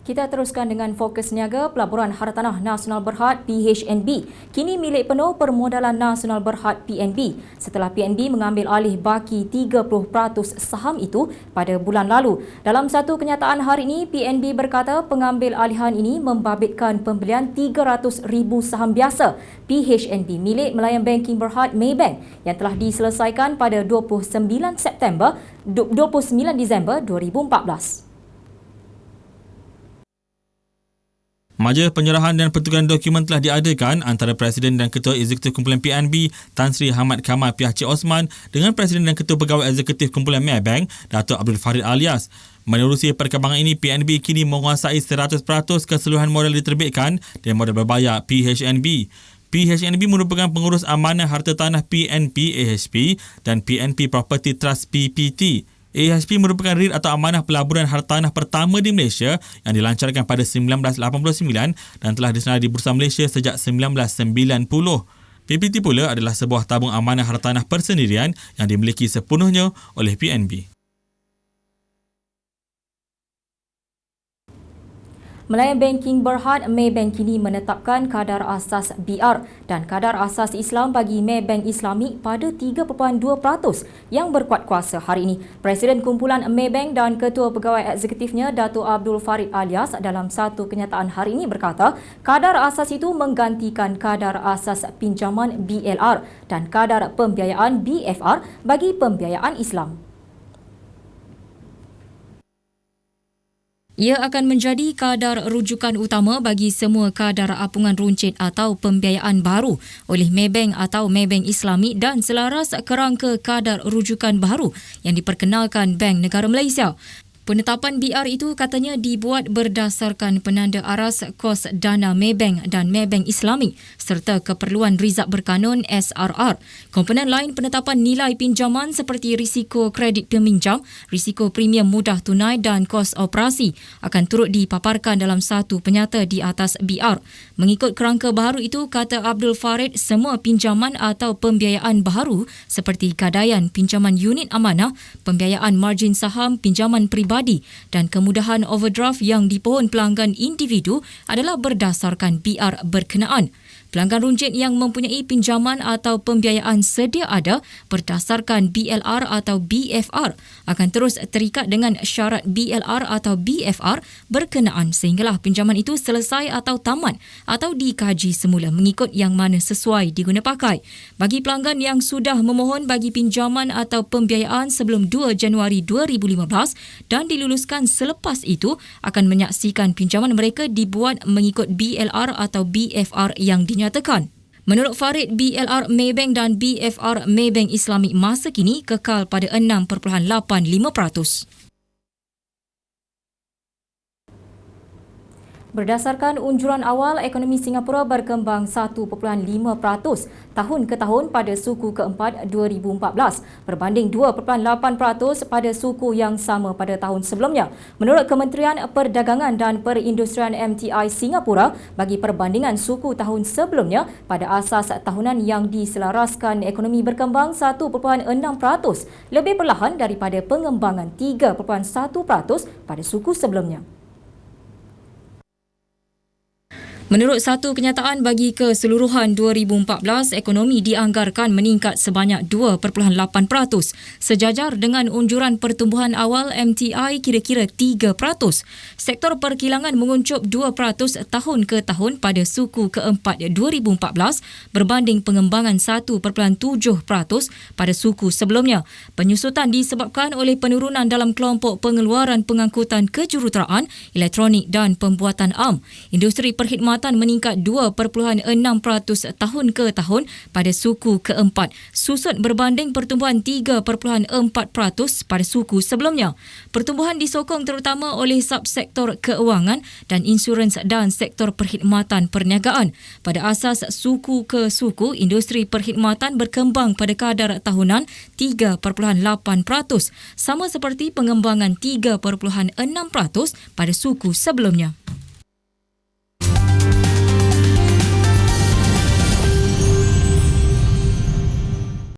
Kita teruskan dengan fokus niaga. Pelaburan Hartanah Nasional Berhad PHNB kini milik penuh Permodalan Nasional Berhad PNB setelah PNB mengambil alih baki 30% saham itu pada bulan lalu. Dalam satu kenyataan hari ini, PNB berkata pengambil alihan ini membabitkan pembelian 300,000 saham biasa PHNB milik Melayan Banking Berhad Maybank yang telah diselesaikan pada 29 Disember 2014. Majlis penyerahan dan pertukaran dokumen telah diadakan antara Presiden dan Ketua Eksekutif Kumpulan PNB Tan Sri Hamad Kamal P.H. Osman dengan Presiden dan Ketua Pegawai Eksekutif Kumpulan Maybank Datuk Abdul Farid Alias. Menerusi perkembangan ini, PNB kini menguasai 100% keseluruhan modal diterbitkan dan modal berbayar PHNB. PHNB merupakan pengurus amanah harta tanah PNP AHP dan PNP Property Trust PPT. AHP merupakan REIT atau amanah pelaburan hartanah pertama di Malaysia yang dilancarkan pada 1989 dan telah disenarai di Bursa Malaysia sejak 1990. PPT pula adalah sebuah tabung amanah hartanah persendirian yang dimiliki sepenuhnya oleh PNB. Melayan Banking Berhad Maybank kini menetapkan kadar asas BR dan kadar asas Islam bagi Maybank Islamic pada 3.2% yang berkuat kuasa hari ini. Presiden Kumpulan Maybank dan Ketua Pegawai Eksekutifnya Datuk Abdul Farid Alias dalam satu kenyataan hari ini berkata kadar asas itu menggantikan kadar asas pinjaman BLR dan kadar pembiayaan BFR bagi pembiayaan Islam. Ia akan menjadi kadar rujukan utama bagi semua kadar apungan runcit atau pembiayaan baru oleh Maybank atau Maybank Islamic dan selaras kerangka kadar rujukan baru yang diperkenalkan Bank Negara Malaysia. Penetapan BR itu katanya dibuat berdasarkan penanda aras kos dana Maybank dan Maybank Islamic serta keperluan rizab berkanun SRR. Komponen lain penetapan nilai pinjaman seperti risiko kredit peminjam, risiko premium mudah tunai dan kos operasi akan turut dipaparkan dalam satu penyata di atas BR. Mengikut kerangka baharu itu, kata Abdul Farid, semua pinjaman atau pembiayaan baharu seperti gadaian, pinjaman unit amanah, pembiayaan margin saham, pinjaman peribadi dan kemudahan overdraft yang dipohon pelanggan individu adalah berdasarkan BR berkenaan. Pelanggan runcit yang mempunyai pinjaman atau pembiayaan sedia ada berdasarkan BLR atau BFR akan terus terikat dengan syarat BLR atau BFR berkenaan sehinggalah pinjaman itu selesai atau tamat atau dikaji semula mengikut yang mana sesuai diguna pakai. Bagi pelanggan yang sudah memohon bagi pinjaman atau pembiayaan sebelum 2 Januari 2015 dan diluluskan selepas itu akan menyaksikan pinjaman mereka dibuat mengikut BLR atau BFR yang dinyatakan. Menurut Farid, BLR Maybank dan BFR Maybank Islamic masa kini kekal pada 6.85%. Berdasarkan unjuran awal, ekonomi Singapura berkembang 1.5% tahun ke tahun pada suku keempat 2014 berbanding 2.8% pada suku yang sama pada tahun sebelumnya. Menurut Kementerian Perdagangan dan Perindustrian MTI Singapura, bagi perbandingan suku tahun sebelumnya pada asas tahunan yang diselaraskan, ekonomi berkembang 1.6%, lebih perlahan daripada pengembangan 3.1% pada suku sebelumnya. Menurut satu kenyataan, bagi keseluruhan 2014, ekonomi dianggarkan meningkat sebanyak 2.8%, sejajar dengan unjuran pertumbuhan awal MTI kira-kira 3%. Sektor perkilangan menguncup 2% tahun ke tahun pada suku keempat 2014 berbanding pengembangan 1.7% pada suku sebelumnya. Penyusutan disebabkan oleh penurunan dalam kelompok pengeluaran pengangkutan kejuruteraan, elektronik dan pembuatan am. Industri perkhidmatan meningkat 2.6% tahun ke tahun pada suku keempat, susut berbanding pertumbuhan 3.4% pada suku sebelumnya. Pertumbuhan disokong terutama oleh subsektor keuangan dan insurans dan sektor perkhidmatan perniagaan. Pada asas suku ke suku, industri perkhidmatan berkembang pada kadar tahunan 3.8%, sama seperti pengembangan 3.6% pada suku sebelumnya.